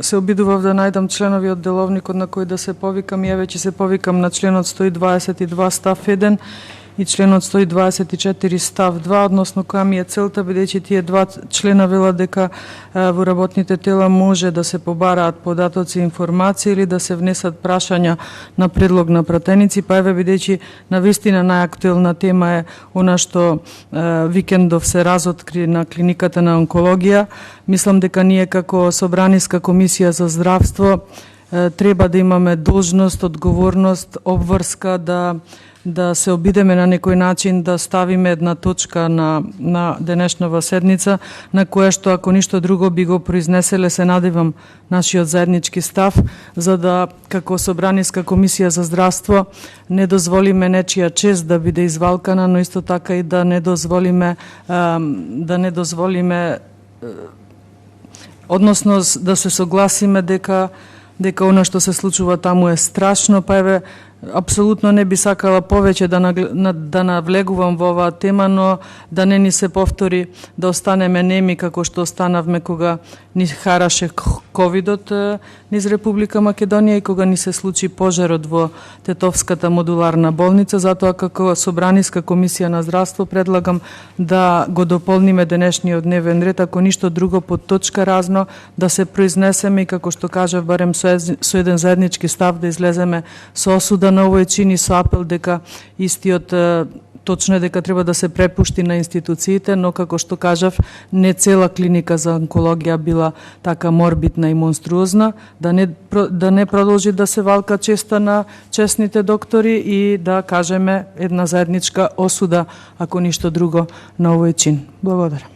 Се обидував да најдам членови од деловникот на кој да се повикам и еве ќе се повикам на членот 122 став 1 и членот 124 став 2, односно која ми е целта, бидејќи тие два члена велат дека во работните тела може да се побараат податоци и информации или да се внесат прашања на предлог на пратеници, па еве бидејќи навистина најактуелна тема е она што викендов се разоткри на клиниката на онкологија, мислам дека ние како Собраниска комисија за здравство треба да имаме должност, одговорност, обврска да се обидеме на некој начин да ставиме една точка на денешнава седница, на која што ако ништо друго би го произнеселе, се надевам, нашиот заеднички став, за да како Собраниска комисија за здравство не дозволиме нечија чест да биде извалкана, но исто така и да не дозволиме односно да се согласиме дека она што се случува таму е страшно, па еве апсолутно не би сакала повеќе да навлегувам во оваа тема, но да не ни се повтори да останеме неми како што останавме кога ни хараше ковидот низ Република Македонија и кога ни се случи пожарот во Тетовската модуларна болница. Затоа како Собраниска комисија на здравство предлагам да го дополниме денешниот дневен ред, ако ништо друго под точка разно, да се произнесеме и како што кажав, барем со еден заеднички став да излеземе со осуда на овој чин и со апел дека истиот точно е дека треба да се препушти на институциите, но како што кажав, не цела клиника за онкологија била така морбидна и монструозна, да не продолжи да се валка честа на честните доктори и да кажеме една заедничка осуда, ако ништо друго, на овој чин. Благодарам.